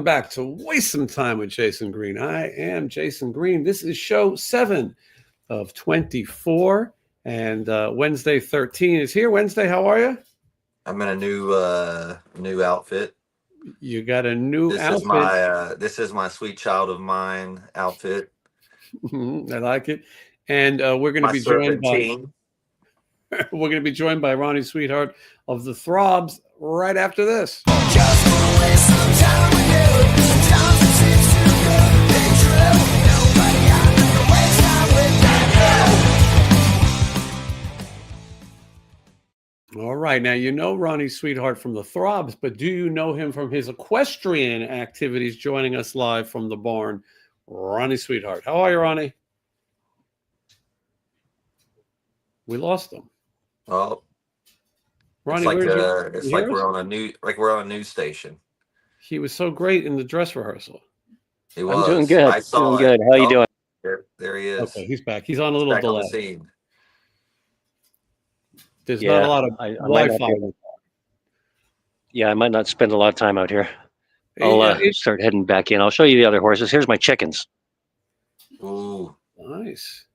back to Waste Some Time with Jason Green. I am Jason Green. This is show 7 of 24, and Wednesday 13 is here. Wednesday, how are you? I'm in a new outfit. You got a new outfit. This is my sweet child of mine outfit. I like it. And we're going to be joined by we're going to be joined by Ronnie Sweetheart of the Throbs right after this. Just wanna waste some time with you. Sometimes it seems too good to be true. Nobody out there to waste time with you. All right, now you know Ronnie Sweetheart from the Throbs, but do you know him from his equestrian activities? Joining us live from the barn, Ronnie Sweetheart. How are you, Ronnie? We lost him. Well, Ronnie, it's like we're on a news station. He was so great in the dress rehearsal. He was. I'm doing good. I saw doing good. How you doing? There he is. Okay, he's back. He's on a little delay. On the scene. There's not a lot of Wi-Fi. I might not spend a lot of time out here. I'll start heading back in. I'll show you the other horses. Here's my chickens. Ooh, nice.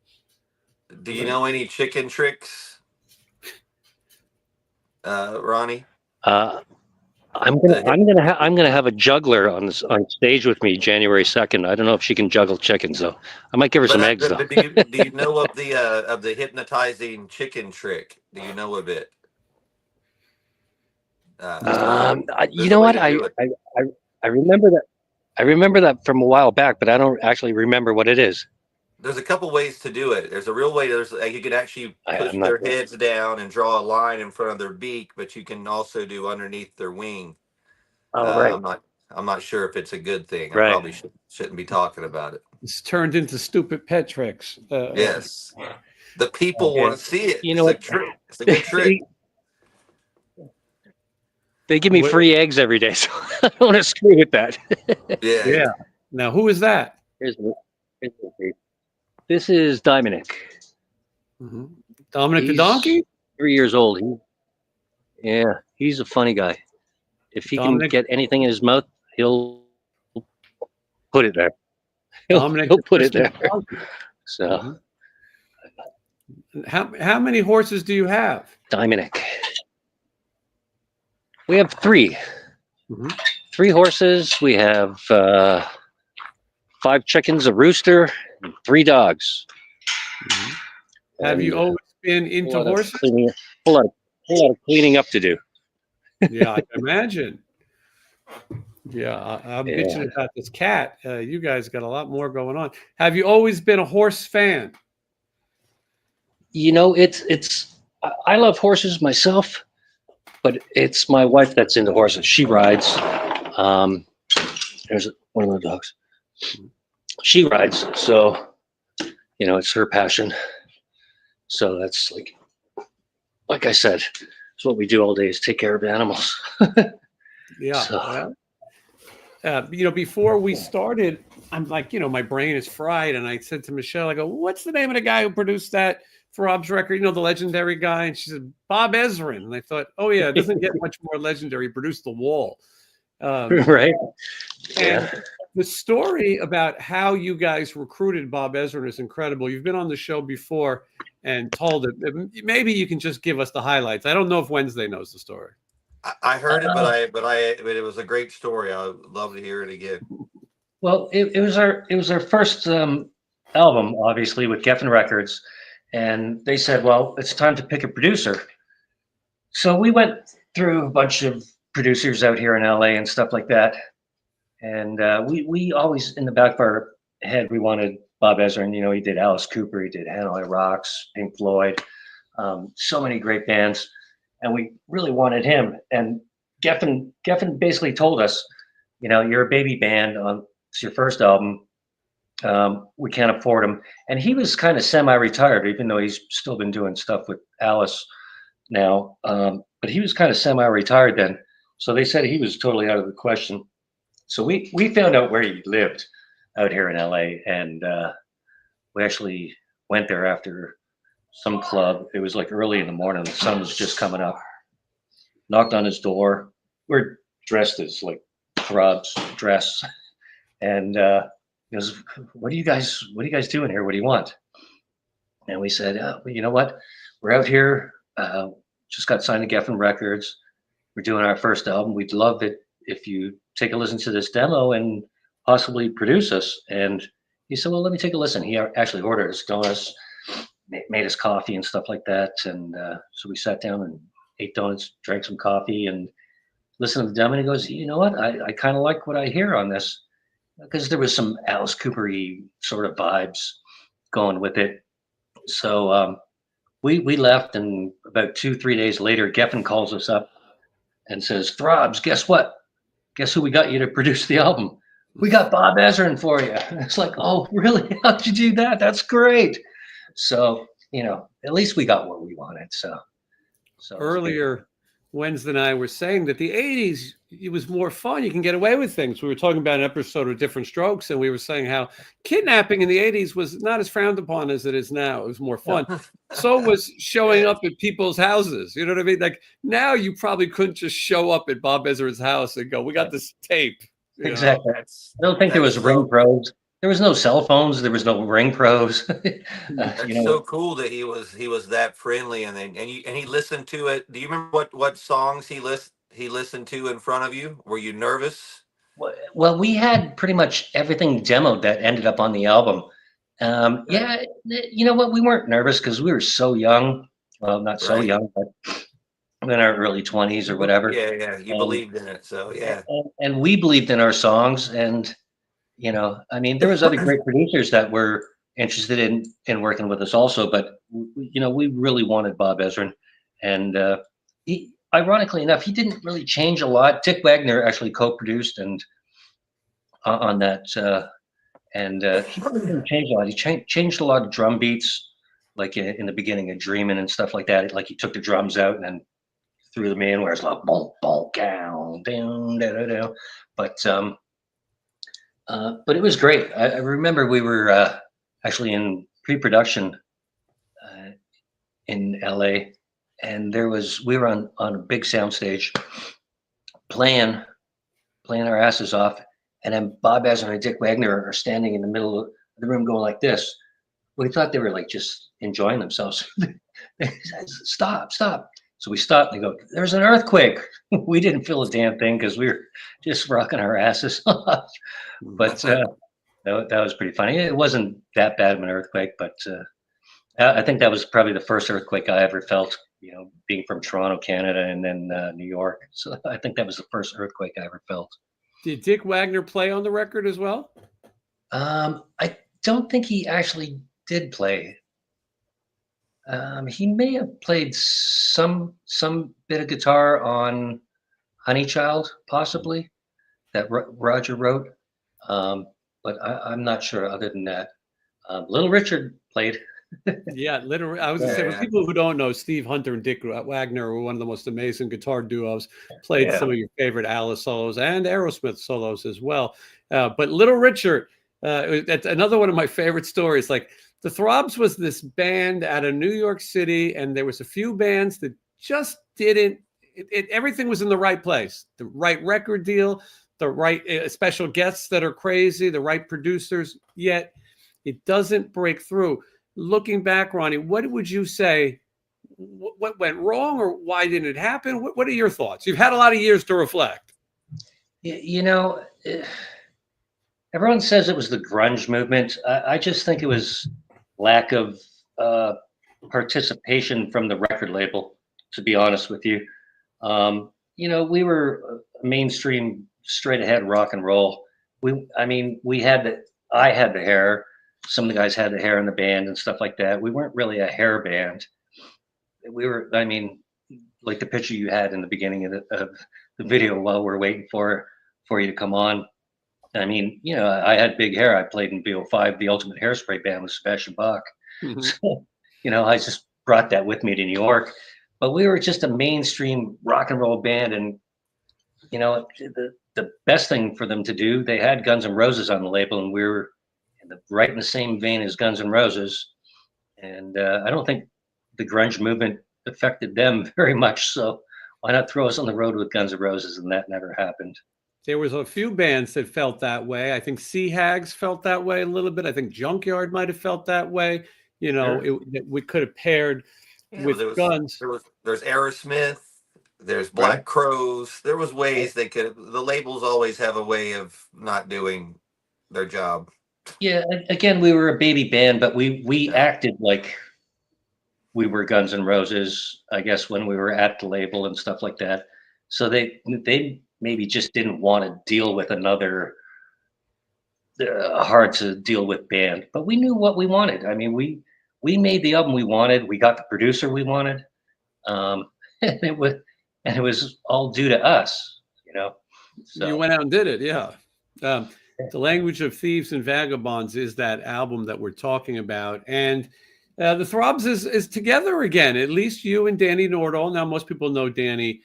Do you know any chicken tricks, Ronnie? I'm gonna have a juggler on stage with me January 2nd. I don't know if she can juggle chickens though. I might give her some eggs though. Do you know of the hypnotizing chicken trick? Do you know of it? You know what? I remember that. I remember that from a while back, but I don't actually remember what it is. There's a couple ways to do it. There's a real way. You could actually push their heads down and draw a line in front of their beak, but you can also do underneath their wing. Right. I'm not sure if it's a good thing. Right. I probably shouldn't be talking about it. It's turned into stupid pet tricks. Yes. The people want to see it. You know it's a good trick. They give me free eggs every day, so I don't want to screw with that. Yeah. Now, who is that? This is Dominic. Mm-hmm. Dominic the donkey? 3 years old. He's a funny guy. If he can get anything in his mouth, he'll put it there. He'll put it there. So, how many horses do you have? Dominic. We have 3. Mm-hmm. 3 horses. We have 5 chickens, a rooster, and 3 dogs. Mm-hmm. Have you always been into horses? A lot of cleaning up to do. Yeah, I can imagine. Yeah, I'm bitching about this cat. You guys got a lot more going on. Have you always been a horse fan? You know, I love horses myself, but it's my wife that's into horses. She rides. There's one of the dogs. She rides, so it's her passion. So that's like I said, it's what we do all day is take care of animals. Yeah. So. Before we started, I'm like, my brain is fried, and I said to Michelle, I go, "What's the name of the guy who produced that Throbs record? The legendary guy?" And she said, "Bob Ezren." And I thought, oh yeah, it doesn't get much more legendary. He produced The Wall. Right. And the story about how you guys recruited Bob Ezren is incredible. You've been on the show before and told it. Maybe you can just give us the highlights. I don't know if Wednesday knows the story. I heard it, but it was a great story. I would love to hear it again. Well, it was our first album, obviously, with Geffen Records, and they said, well, it's time to pick a producer. So we went through a bunch of producers out here in LA and stuff like that, and we always, in the back of our head, we wanted Bob Ezrin. He did Alice Cooper, he did Hanoi Rocks, Pink Floyd, so many great bands. And we really wanted him. And Geffen basically told us, you're a baby band. It's your first album. We can't afford him. And he was kind of semi-retired, even though he's still been doing stuff with Alice now. But he was kind of semi-retired then. So they said he was totally out of the question. So we found out where he lived out here in LA. And we actually went there after some club. It was early in the morning. The sun was just coming up. Knocked on his door. We're dressed as Throbs dress, and he goes, what are you guys doing here? What do you want? And we said, well, you know what? We're out here, just got signed to Geffen Records. We're doing our first album. We'd love it if you take a listen to this demo and possibly produce us. And he said, well, let me take a listen. He actually ordered us donuts, made us coffee and stuff like that. And so we sat down and ate donuts, drank some coffee, and listened to the demo. And he goes, you know what? I kind of like what I hear on this, because there was some Alice Cooper-y sort of vibes going with it. So we left, and about 2-3 days later, Geffen calls us up and says, Throbs, guess what? Guess who we got you to produce the album? We got Bob Ezrin for you. And it's like, oh, really? How'd you do that? That's great. So, at least we got what we wanted. So earlier, Wednesday and I were saying that the 80s, it was more fun. You can get away with things. We were talking about an episode of Different Strokes, and we were saying how kidnapping in the 80s was not as frowned upon as it is now. It was more fun. So was showing up at people's houses. You know what I mean? Like, now you probably couldn't just show up at Bob Ezrin's house and go, we got this tape. Exactly. I don't think there was ring pros. There was no cell phones. There was no ring pros. That's so cool that he was that friendly, and he listened to it. Do you remember what songs he listened to in front of you? Were you nervous? Well, we had pretty much everything demoed that ended up on the album. Yeah, you know what? We weren't nervous because we were so young. Well, not so young, but in our early 20s or whatever. Yeah. You believed in it, so yeah. And we believed in our songs, and I mean, there was other great producers that were interested in working with us also, but we really wanted Bob Ezrin, and he, ironically enough, he didn't really change a lot. Dick Wagner actually co-produced and on that, and he didn't change a lot. He changed a lot of drum beats, like in the beginning of Dreamin' and stuff like that. Like he took the drums out and then threw them in, where it's like boom, boom, down, down, down, down. But it was great. I remember we were actually in pre-production in LA, and we were on a big soundstage playing our asses off, and then Bob Ezrin and Dick Wagner are standing in the middle of the room going like this. We thought they were like just enjoying themselves. They said, stop. So we stopped and they go, there's an earthquake. We didn't feel a damn thing because we were just rocking our asses off. But that was pretty funny. It wasn't that bad of an earthquake, but I think that was probably the first earthquake I ever felt, being from Toronto, Canada, and then New York. So I think that was the first earthquake I ever felt. Did Dick Wagner play on the record as well? I don't think he actually did play. He may have played some bit of guitar on Honey Child, possibly, that Roger wrote. But I'm not sure other than that. Little Richard played. Yeah, literally. I was going to say, for people who don't know, Steve Hunter and Dick Wagner were one of the most amazing guitar duos. Played some of your favorite Alice solos and Aerosmith solos as well. But Little Richard, that's another one of my favorite stories. Like, the Throbs was this band out of New York City, and there was a few bands that just didn't. Everything was in the right place, the right record deal, the right special guests that are crazy, the right producers. Yet it doesn't break through. Looking back, Ronnie, what would you say? What went wrong, or why didn't it happen? What are your thoughts? You've had a lot of years to reflect. Everyone says it was the grunge movement. I just think it was lack of participation from the record label, to be honest with you. We were mainstream, straight ahead rock and roll. I had the hair. Some of the guys had the hair in the band and stuff like that. We weren't really a hair band. We were, like the picture you had in the beginning of the video while we're waiting for you to come on. I had big hair. I played in BO5, the Ultimate Hairspray Band with Sebastian Bach. Mm-hmm. So, I just brought that with me to New York. But we were just a mainstream rock and roll band. And, the best thing for them to do, they had Guns N' Roses on the label, and we were right in the same vein as Guns N' Roses. And I don't think the grunge movement affected them very much. So why not throw us on the road with Guns N' Roses? And that never happened. There was a few bands that felt that way. I think Sea Hags felt that way a little bit. I think Junkyard might have felt that way. You know, Sure. we could have paired Yeah, but with Guns. there's Aerosmith, there's Right. Black Crows. There was ways they could. The labels always have a way of not doing their job. Yeah, again, we were a baby band, but we Yeah. acted like we were Guns N' Roses, I guess, when we were at the label and stuff like that. So they maybe just didn't want to deal with another hard to deal with band, but we knew what we wanted. I mean, we made the album we wanted. We got the producer we wanted, and it was all due to us, you know. So You went out and did it, yeah. The Language of Thieves and Vagabonds is that album that we're talking about, and the Throbs is together again. At least you and Danny Nordahl. Now, most people know Danny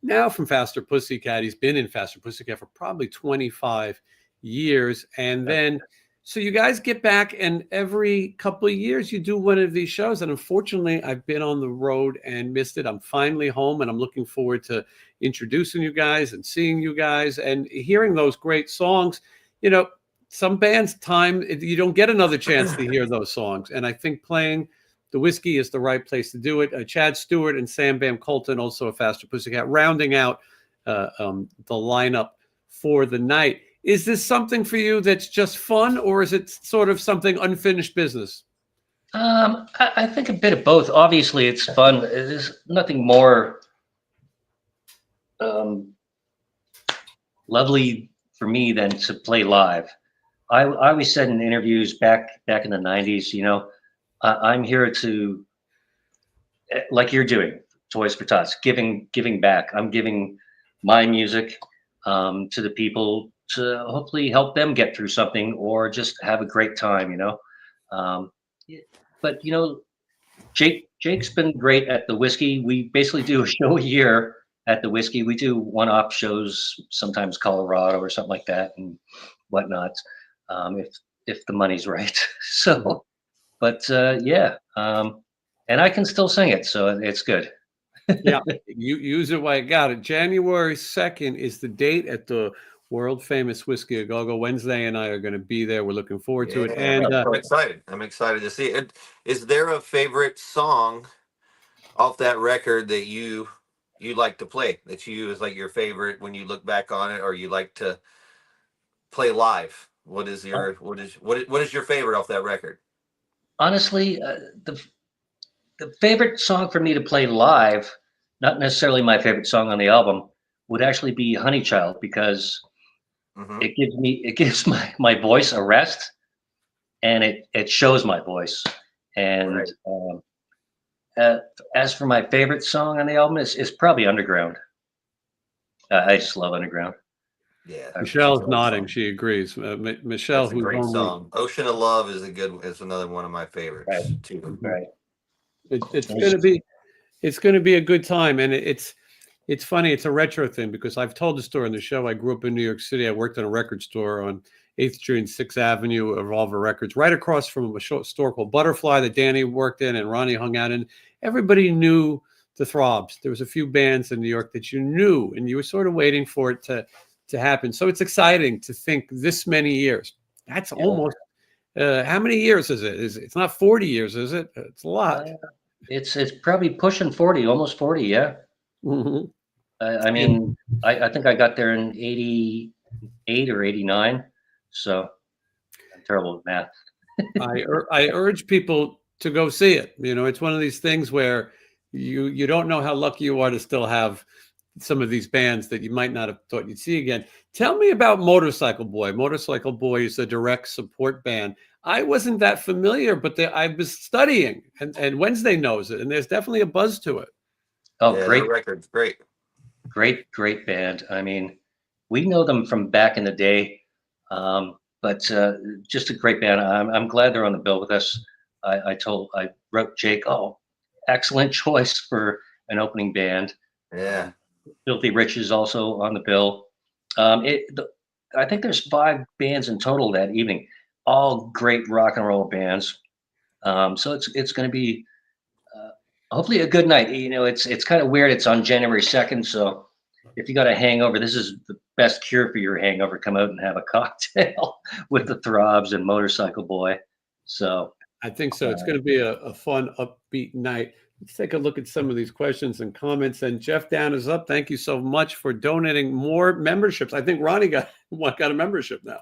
now from Faster Pussycat. He's been in Faster Pussycat for probably 25 years, and then so you guys get back, and every couple of years you do one of these shows. And unfortunately, I've been on the road and missed it. I'm finally home, and I'm looking forward to introducing you guys and seeing you guys and hearing those great songs. You know, some bands, time you don't get another chance to hear those songs, and I think playing the Whiskey is the right place to do it. Chad Stewart and Sam Bam Colton, also a Faster Pussycat, rounding out the lineup for the night. Is this something for you that's just fun, or is it sort of something unfinished business? I think a bit of both. Obviously, it's fun. There's nothing more lovely for me than to play live. I always said in interviews back in the 90s, you know, I'm here to, like you're doing, Toys for Tots, giving back. I'm giving my music to the people to hopefully help them get through something or just have a great time, you know. But you know, Jake's been great at the Whiskey. We basically do a show a year at the Whiskey. We do one-off shows, sometimes Colorado or something like that, and whatnot, if the money's right. So, but yeah, and I can still sing it, so it's good. Yeah, you use it while you got it. January 2nd is the date at the world famous Whiskey A Go-Go. Wednesday and I are going to be there. We're looking forward to it. And I'm excited. I'm excited to see it. Is there a favorite song off that record that you like to play, that you is like your favorite when you look back on it, or you like to play live? What is your what is your favorite off that record? Honestly, the favorite song for me to play live, not necessarily my favorite song on the album, would actually be Honey Child, because it gives my voice a rest, and it shows my voice. And as for my favorite song on the album, is probably Underground. I just love Underground. Yeah, Michelle's nodding. She agrees. Michelle, that's a great song. Ocean of Love is another one of my favorites too. Right. It's going to be a good time, and it's funny. It's a retro thing because I've told the story in the show. I grew up in New York City. I worked in a record store on 8th Street and 6th Avenue, Revolver Records, right across from a store called Butterfly that Danny worked in and Ronnie hung out in. Everybody knew the Throbs. There was a few bands in New York that you knew, and you were sort of waiting for it to happen. So it's exciting to think this many years. That's almost how many years is it? It's not 40 years, is it? It's a lot. It's probably pushing 40, almost 40. Yeah. I mean, I think I got there in 88 or 89. So I'm terrible with math. I urge people to go see it. You know, it's one of these things where you don't know how lucky you are to still have some of these bands that you might not have thought you'd see again. Tell me about Motorcycle Boy. Motorcycle Boy is a direct support band. I wasn't that familiar, but I was studying, and Wednesday knows it, and there's definitely a buzz to it. Oh, yeah, great record's great. Great band. I mean, we know them from back in the day, but just a great band. I'm glad they're on the bill with us. I wrote Jake, excellent choice for an opening band. Yeah. Filthy Rich is also on the bill. I think there's 5 bands in total that evening, all great rock and roll bands. So it's going to be hopefully a good night. You know, it's kind of weird. It's on January 2nd, so if you got a hangover, this is the best cure for your hangover. Come out and have a cocktail with the Throbs and Motorcycle Boy. So I think so. It's going to be a fun, upbeat night. Let's take a look at some of these questions and comments. And Jeff Down is up. Thank you so much for donating more memberships. I think Ronnie got a membership now.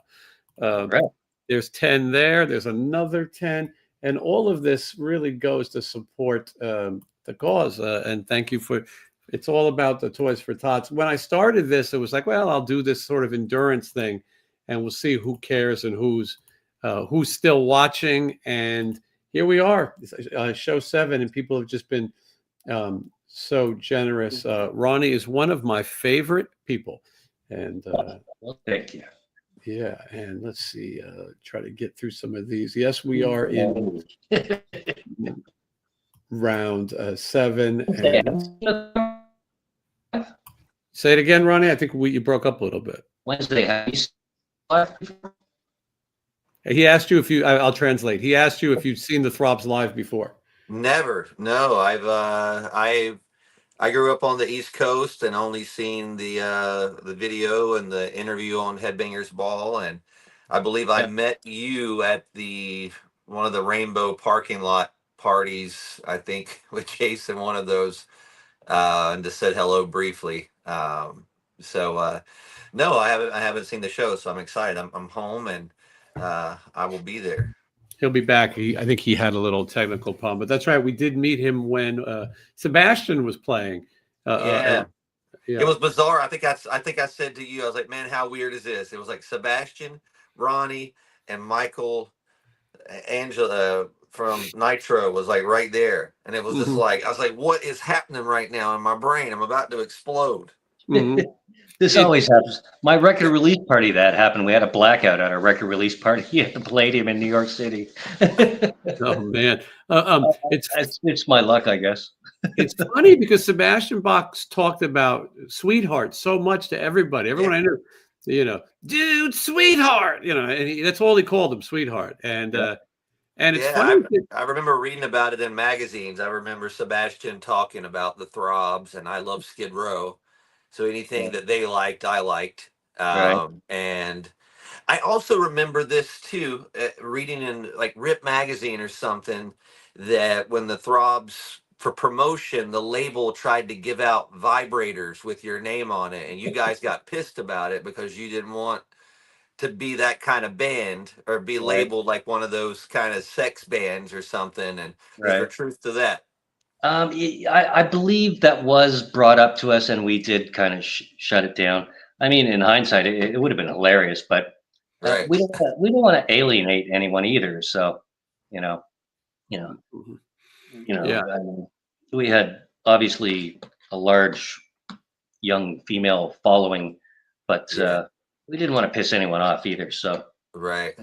right. There's 10 there. There's another 10. And all of this really goes to support the cause. And thank you for, it's all about the Toys for Tots. When I started this, it was like, well, I'll do this sort of endurance thing and we'll see who cares and who's still watching. And here we are, show 7, and people have just been so generous. Ronnie is one of my favorite people. And well, thank you. Yeah, and let's see, try to get through some of these. Yes, we are in round 7. And say it again, Ronnie. I think you broke up a little bit. Wednesday, have you live before? He asked you if you. I'll translate. He asked you if you'd seen the Throbs live before. Never. No, I grew up on the East Coast and only seen the video and the interview on Headbangers Ball, and I believe I met you at one of the Rainbow parking lot parties. I think with Jason, one of those, and just said hello briefly. No, I haven't seen the show, so I'm excited. I'm home and I will be there. He'll be back. I think he had a little technical problem, but that's right. We did meet him when Sebastian was playing. Yeah. It was bizarre. I think I said to you, I was like, man, how weird is this? It was like Sebastian, Ronnie, and Michael Angela from Nitro was like right there. And it was just like, I was like, what is happening right now in my brain? I'm about to explode. This always happens. My record release party, that happened. We had a blackout at our record release party at the Palladium in New York City. Oh man, it's my luck, I guess. It's funny because Sebastian Bach talked about Sweetheart so much to everybody. Everyone I knew, dude, Sweetheart, and that's all he called him, Sweetheart. And it's funny. I remember reading about it in magazines. I remember Sebastian talking about the Throbs, and I love Skid Row. So anything that they liked, I liked. Right. And I also remember this too, reading in like Rip magazine or something, that when the Throbs, for promotion, the label tried to give out vibrators with your name on it, and you guys got pissed about it because you didn't want to be that kind of band or be labeled like one of those kind of sex bands or something. And is there truth to that? I believe that was brought up to us, and we did kind of shut it down. I mean, in hindsight, it would have been hilarious, but we don't want to alienate anyone either. So, I mean, we had obviously a large young female following, but we didn't want to piss anyone off either. So, I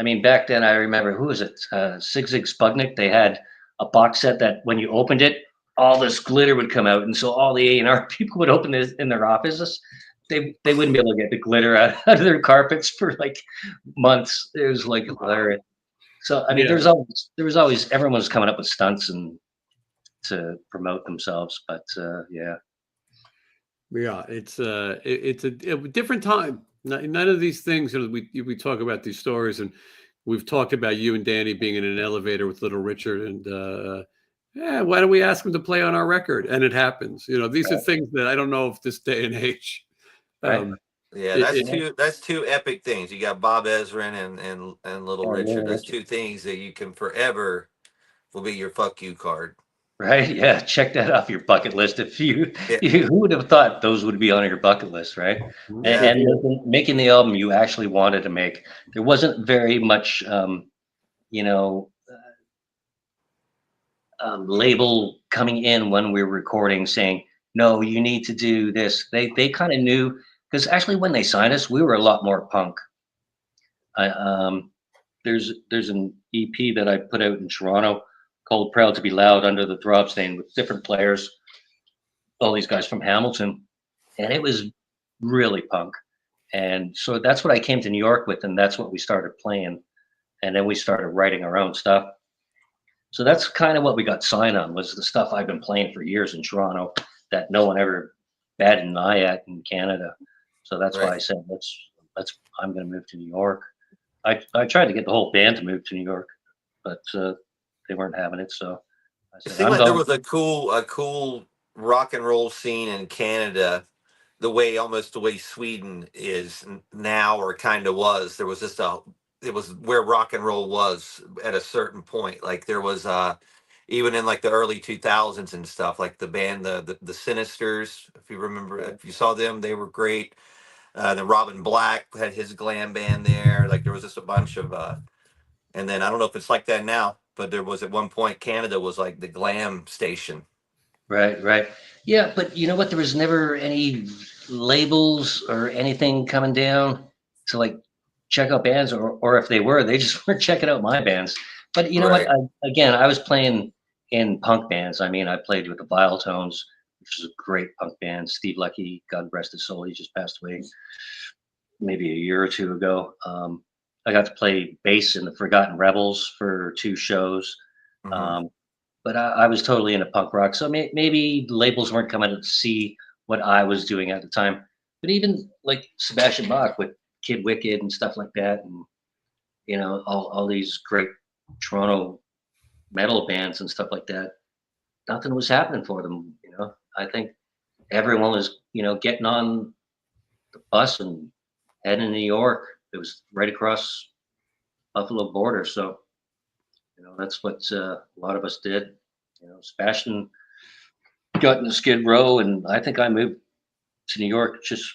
mean, back then I remember, who was it? Sig Zig Sputnik. They had a box set that when you opened it, all this glitter would come out, and so all the A&R people would open this in their offices. They wouldn't be able to get the glitter out of their carpets for like months. It was like hilarious. So I mean, there was always everyone was coming up with stunts and to promote themselves, but it's a different time. None of these things. We talk about these stories, and we've talked about you and Danny being in an elevator with Little Richard, and why don't we ask him to play on our record? And it happens. These are things that I don't know if this day and age. That's two epic things. You got Bob Ezrin and Little Richard. That's two things that you can forever will be your fuck you card. Right? Yeah. Check that off your bucket list. If who would have thought those would be on your bucket list, right? Yeah. And making the album you actually wanted to make. There wasn't very much, label coming in when we were recording saying, no, you need to do this. They kind of knew, because actually when they signed us, we were a lot more punk. There's an EP that I put out in Toronto called Proud to Be Loud under the Throbs name with different players, all these guys from Hamilton. And it was really punk. And so that's what I came to New York with, and that's what we started playing. And then we started writing our own stuff. So that's kind of what we got signed on, was the stuff I've been playing for years in Toronto that no one ever batted an eye at in Canada. So that's why I Right. said I'm going to move to New York. I tried to get the whole band to move to New York, but they weren't having it. So I It said seemed I'm like there going. was a cool rock and roll scene in Canada, almost the way Sweden is now, or kind of was. There was just it was where rock and roll was at a certain point. Like there was even in like the early 2000s and stuff, like the band the Sinisters, if you remember, if you saw them, they were great. Then Robin Black had his glam band there. Like there was just a bunch of and then I don't know if it's like that now, but there was at one point Canada was like the glam station. Right, right. Yeah, but you know what? There was never any labels or anything coming down to like check out bands, or if they were, they just weren't checking out my bands. But you know what? Right. I was playing in punk bands. I mean, I played with the Vile Tones, which is a great punk band. Steve Leckie, God rest his soul, he just passed away maybe a year or two ago. I got to play bass in the Forgotten Rebels for 2 shows. Hmm. Um, but I was totally into punk rock. So maybe labels weren't coming to see what I was doing at the time. But even like Sebastian Bach with Kid Wicked and stuff like that, and all these great Toronto metal bands and stuff like that, nothing was happening for them. I think everyone was getting on the bus and heading to New York. It was right across Buffalo border, so that's what a lot of us did. Sebastian got into Skid Row, and I think I moved to New York just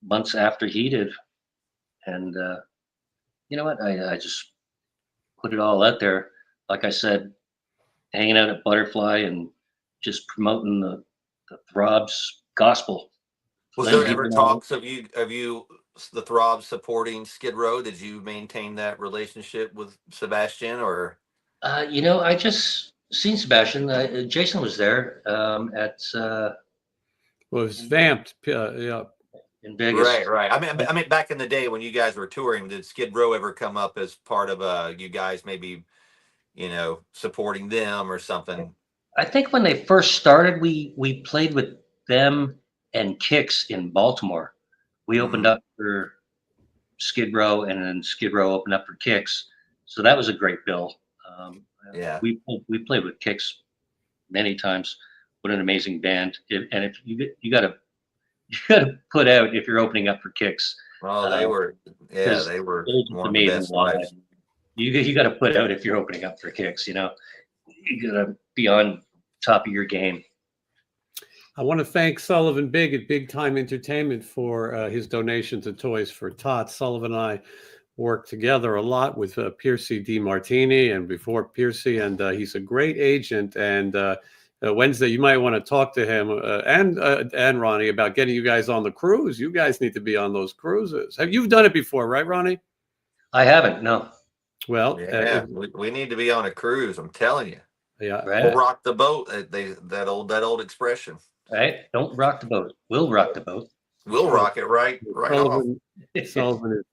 months after he did. And you know what? I just put it all out there. Like I said, hanging out at Butterfly and just promoting the Throbs gospel, Was letting there ever people know. talks of you the Throbs supporting Skid Row? Did you maintain that relationship with Sebastian, or? I just seen Sebastian. Jason was there at Was vamped. Yeah. in Vegas. Right, right. I mean, back in the day when you guys were touring, did Skid Row ever come up as part of you guys maybe supporting them or something? I think when they first started, we played with them and Kicks in Baltimore. We opened Hmm. up for Skid Row, and then Skid Row opened up for Kicks. So that was a great bill. Um, Yeah. we played with Kicks many times. What an amazing band! And if you got to you got to put out if you're opening up for Kicks, Oh, they were. Yeah, because they were they're just one of the amazing best live. lives. You got to put out if you're opening up for Kicks. You got to be on top of your game. I want to thank Sullivan Big at Big Time Entertainment for his donation to Toys for Tots. Sullivan and I worked together a lot with Piercy DiMartini and before Piercy, and he's a great agent. And Wednesday, you might want to talk to him and Ronnie about getting you guys on the cruise. You guys need to be on those cruises. You've done it before, right, Ronnie? I haven't. No. Well, Yeah, we need to be on a cruise. I'm telling you, yeah. Right. we'll rock the boat. That old expression. Right. Don't rock the boat. We'll rock the boat. We'll rock it right off. Sullivan,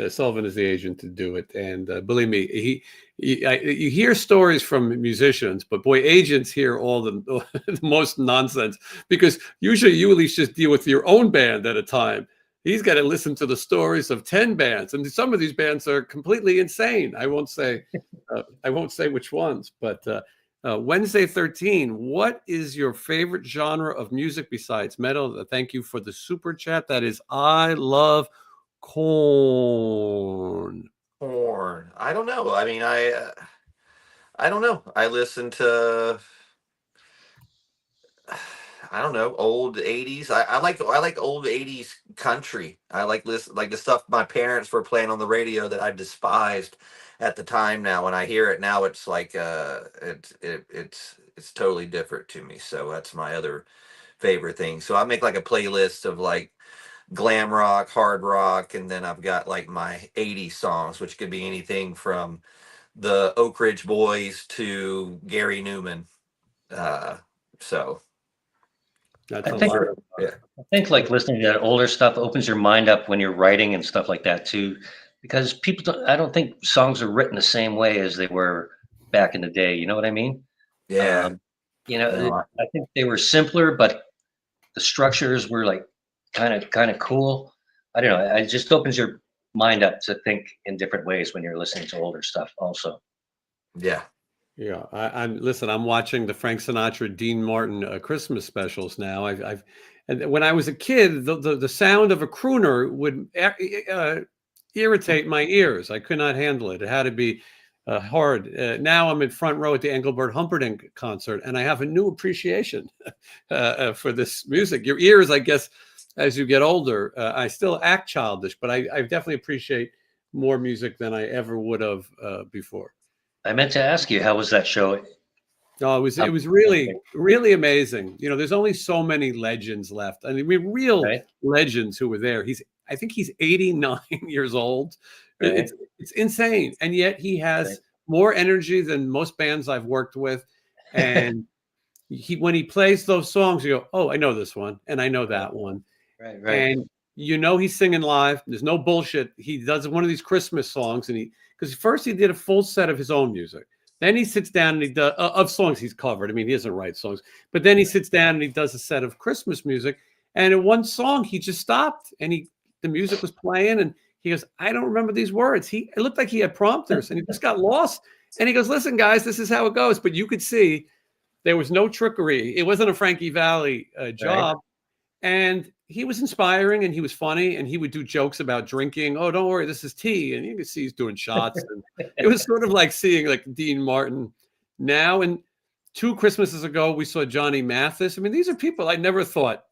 Sullivan is the agent to do it, and believe me, you hear stories from musicians, but boy, agents hear all the most nonsense because usually you at least just deal with your own band at a time. He's got to listen to the stories of 10 bands, and some of these bands are completely insane. I won't say which ones, but. Wednesday 13, what is your favorite genre of music besides metal? Thank you for the super chat. That is I love corn. Porn. I don't know. I mean, I don't know. I listen to I don't know, old 80s. I like old 80s country. I like the stuff my parents were playing on the radio that I despised at the time. Now when I hear it now, it's like it's totally different to me. So that's my other favorite thing. So I make like a playlist of like glam rock, hard rock, and then I've got like my 80s songs, which could be anything from the Oak Ridge Boys to Gary Newman. Uh, so That's I a think lot. yeah. I think like listening to that older stuff opens your mind up when you're writing and stuff like that too, because I don't think songs are written the same way as they were back in the day. You know what I mean? Yeah. Um, No, I think they were simpler, but the structures were like kind of cool. I don't know. It just opens your mind up to think in different ways when you're listening to older stuff also. Yeah. Yeah, I'm watching the Frank Sinatra, Dean Martin Christmas specials now. And when I was a kid, the sound of a crooner would irritate my ears. I could not handle it. It had to be hard. Now I'm in front row at the Engelbert Humperdinck concert, and I have a new appreciation for this music. Your ears, I guess, as you get older, I still act childish, but I definitely appreciate more music than I ever would have before. I meant to ask you, how was that show? Oh, it was really, really amazing. You know, there's only so many legends left. I mean, real legends who were there. I think he's 89 years old. Right. It's insane. And yet he has more energy than most bands I've worked with. And when he plays those songs, you go, oh, I know this one. And I know that one. Right. And you know he's singing live. There's no bullshit. He does one of these Christmas songs, and because first he did a full set of his own music. Then he sits down and he does of songs he's covered. I mean, he doesn't write songs, but then he sits down and he does a set of Christmas music. And in one song, he just stopped and the music was playing, and he goes, I don't remember these words. It looked like he had prompters, and he just got lost. And he goes, listen, guys, this is how it goes. But you could see there was no trickery. It wasn't a Frankie Valli job. And he was inspiring, and he was funny, and he would do jokes about drinking. Oh, don't worry, this is tea. And you can see he's doing shots. And it was sort of like seeing like Dean Martin now. And 2 Christmases ago, we saw Johnny Mathis. I mean, these are people I never thought,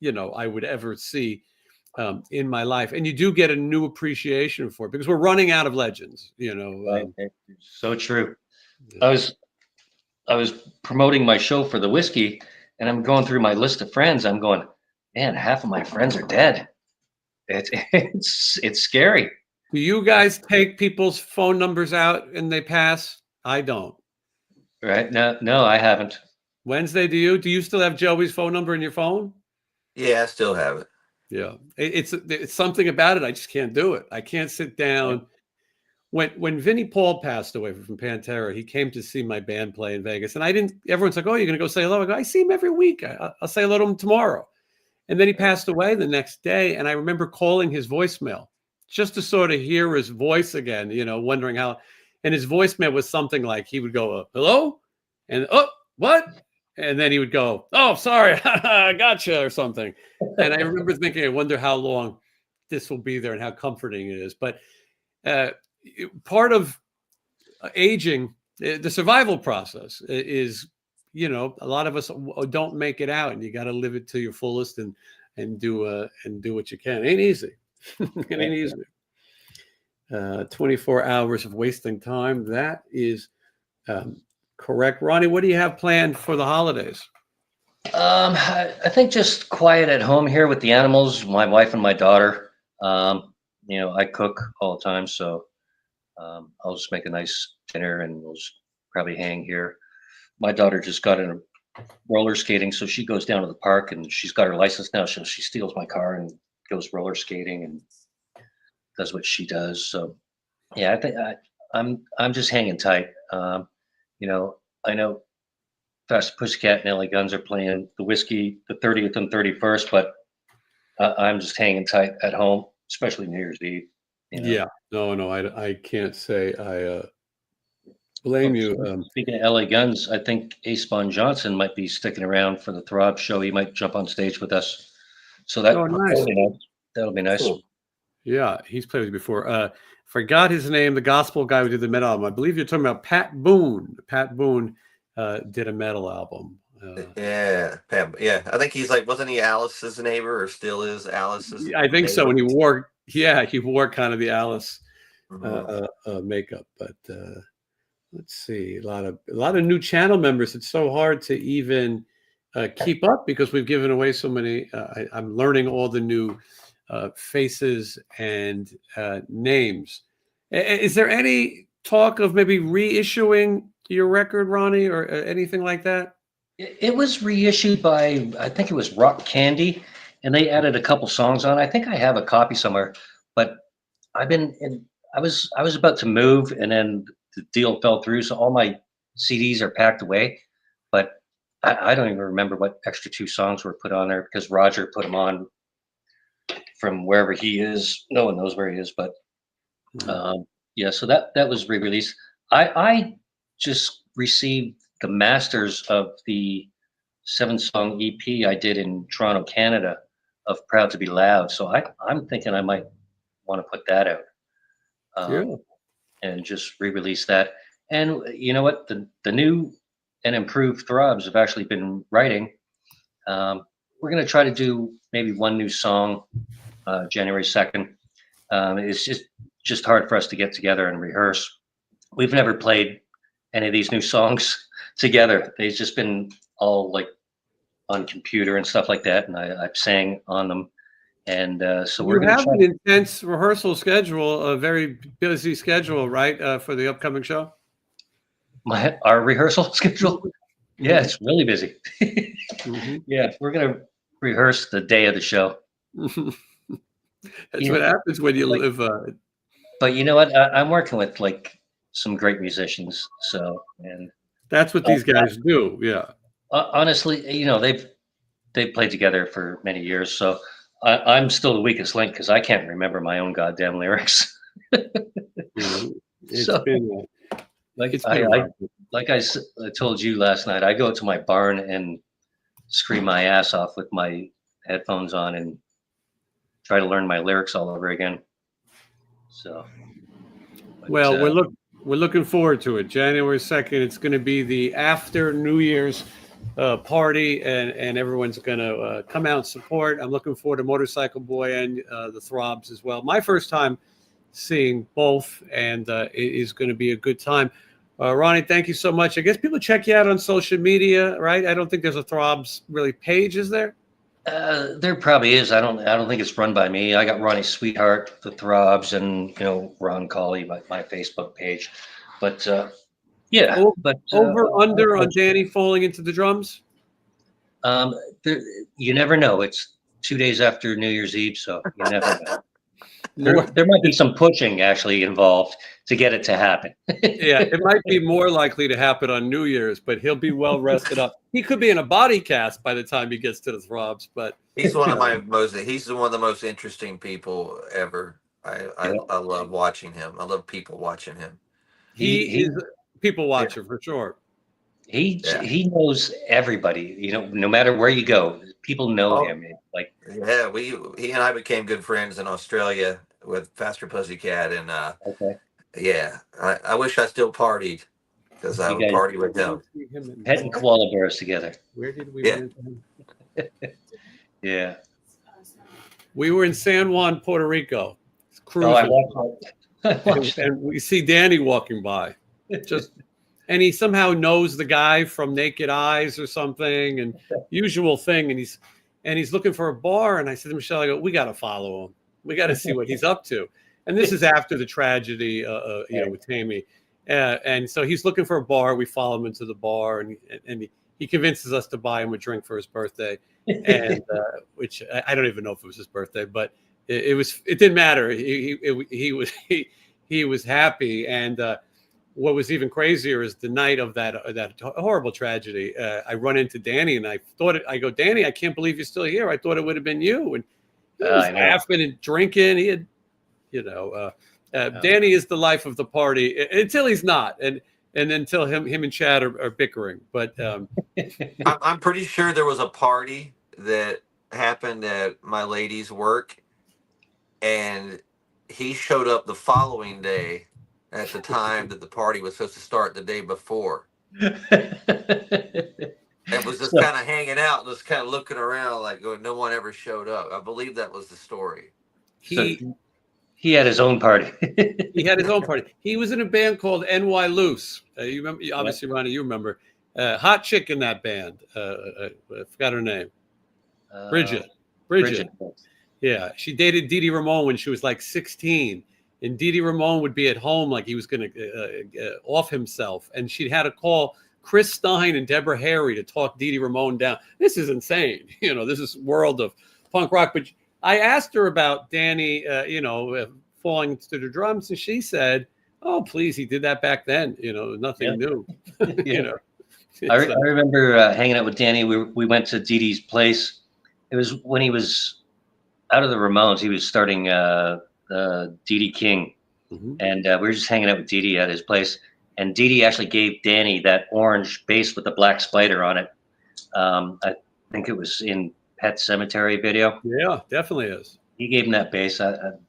I would ever see in my life. And you do get a new appreciation for it because we're running out of legends, So true. I was promoting my show for the whiskey, and I'm going through my list of friends. I'm going, man, half of my friends are dead. It's scary. Do you guys take people's phone numbers out and they pass? I don't. Right? No, I haven't. Wednesday, do you? Do you still have Joey's phone number in your phone? Yeah, I still have it. Yeah, it's something about it. I just can't do it. I can't sit down. When Vinnie Paul passed away from Pantera, he came to see my band play in Vegas, and I didn't. Everyone's like, "Oh, you're going to go say hello?" I go, "I see him every week. I'll say hello to him tomorrow." And then he passed away the next day, and I remember calling his voicemail just to sort of hear his voice again, wondering how. And his voicemail was something like he would go, "Hello," and "Oh, what?" And then he would go, "Oh, sorry, I gotcha," or something. And I remember thinking, I wonder how long this will be there and how comforting it is. But part of aging, the survival process is, a lot of us don't make it out, and you got to live it to your fullest and do what you can. It ain't easy. It ain't easy. 24 hours of wasting time. That is correct. Ronnie, what do you have planned for the holidays? I think just quiet at home here with the animals, my wife and my daughter. I cook all the time, so I'll just make a nice dinner and we'll just probably hang here. My daughter just got into roller skating, so she goes down to the park, and she's got her license now, so she steals my car and goes roller skating and does what she does. So yeah, I think I'm just hanging tight. I know Fast Pussycat and LA Guns are playing the whiskey the 30th and 31st, but I'm just hanging tight at home, especially New Year's Eve. Yeah, no, I can't say I blame you. Speaking of LA Guns, I think Ace Bon Johnson might be sticking around for the Throbs show. He might jump on stage with us. So that'll be nice. Cool. Yeah, he's played with you before. Forgot his name, the gospel guy who did the metal album. I believe you're talking about Pat Boone. Pat Boone did a metal album. Yeah, I think he's like, wasn't he Alice's neighbor, or still is Alice's? I think neighbor? So. And he wore kind of the Alice makeup. But let's see, a lot of new channel members. It's so hard to even keep up because we've given away so many. I'm learning all the new faces and names. Is there any talk of maybe reissuing your record, Ronnie, or anything like that? It was reissued by, I think it was Rock Candy, and they added a couple songs on. I think I have a copy somewhere, but I was about to move, and then the deal fell through, so all my CDs are packed away. But I don't even remember what extra 2 songs were put on there because Roger put them on from wherever he is. No one knows where he is, but yeah. So that was re-released. I just received the masters of the 7-song EP I did in Toronto, Canada, of "Proud to Be Loud." So I'm thinking I might want to put that out. Yeah. And just re-release that. And you know what? The new and improved Throbs have actually been writing. We're going to try to do maybe one new song January 2nd. It's just hard for us to get together and rehearse. We've never played any of these new songs together. They've just been all like on computer and stuff like that, and I sang on them. And so we're You going to have try. an intense rehearsal schedule, a very busy schedule, right, for the upcoming show? Our rehearsal schedule? Yeah, it's really busy. Mm-hmm. Yeah, we're going to rehearse the day of the show. That's what happens when you live. But you know what? I'm working with like some great musicians. So, and that's what these guys do. Yeah. Honestly, you know, they've played together for many years. So I'm still the weakest link because I can't remember my own goddamn lyrics. It's been like I told you last night, I go to my barn and scream my ass off with my headphones on and try to learn my lyrics all over again. So, well, we're looking forward to it. January 2nd. It's going to be the after New Year's party, and everyone's going to come out and support. I'm looking forward to Motorcycle Boy and the Throbs as well. My first time seeing both, and it is going to be a good time. Ronnie, thank you so much. I guess people check you out on social media, right? I don't think there's a Throbs really page, is there? There probably is. I don't think it's run by me. I got Ronnie Sweetheart, the Throbs, and Ron Colley, my Facebook page. But yeah, over under on Danny falling into the drums. You never know. It's 2 days after New Year's Eve, so you never know. There might be some pushing actually involved to get it to happen. Yeah, it might be more likely to happen on New Year's, but he'll be well rested up. He could be in a body cast by the time he gets to the Throbs, but he's one of the most interesting people ever. I love watching him. I love people watching him. He is a people watcher for sure. He knows everybody, no matter where you go, people know him. Like, yeah, he and I became good friends in Australia with Faster Pussycat, and yeah, I wish I still partied because I would party with him. Pet and koala bears together. Where did we run into him? Yeah. We were in San Juan, Puerto Rico, cruising. And we see Danny walking by. And he somehow knows the guy from Naked Eyes or something, and usual thing. And he's looking for a bar. And I said to Michelle, I go, we got to follow him. We got to see what he's up to. And this is after the tragedy, with Tammy. And so he's looking for a bar. We follow him into the bar, and he convinces us to buy him a drink for his birthday, and which I don't even know if it was his birthday, but it didn't matter. He was happy. And what was even crazier is the night of that horrible tragedy. I run into Danny, and I go, Danny, I can't believe you're still here. I thought it would have been you. And he was laughing and drinking. He had, Danny is the life of the party until he's not, and until him and Chad are bickering. But I'm pretty sure there was a party that happened at my lady's work, and he showed up the following day at the time that the party was supposed to start the day before. And was just kind of hanging out, just kind of looking around, like going, no one ever showed up. I believe that was the story. He had his own party. He had his own party. He was in a band called NY Loose. You remember? Obviously, Ronnie, you remember. Hot chick in that band. I forgot her name. Bridget. Yeah, she dated Dee Dee Ramone when she was like 16. And Dee Dee Ramone would be at home like he was going to off himself. And she'd had to call Chris Stein and Deborah Harry to talk Dee Dee Ramone down. This is insane. This is world of punk rock. But I asked her about Danny, falling into the drums. And she said, oh, please, he did that back then. Nothing new. I remember hanging out with Danny. We went to Dee Dee's place. It was when he was out of the Ramones. He was starting Dee Dee King, and we were just hanging out with Dee Dee at his place. And Dee Dee actually gave Danny that orange bass with the black spider on it. I think it was in Pet Sematary video. Yeah, definitely is. He gave him that bass.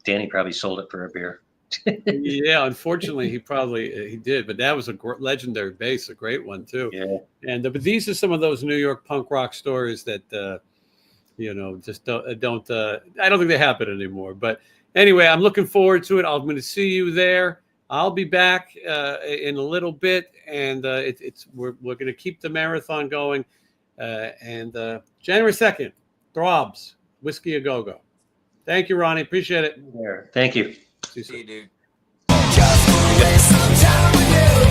Danny probably sold it for a beer. Yeah, unfortunately, he did, but that was a legendary bass, a great one too. Yeah, and but these are some of those New York punk rock stories that just don't. I don't think they happen anymore. But anyway, I'm looking forward to it. I'm going to see you there. I'll be back in a little bit, and we're going to keep the marathon going. And January 2nd, Throbs, Whiskey A Go Go. Thank you, Ronnie. Appreciate it. Thank you. See you, dude. Just wanna waste some time with you.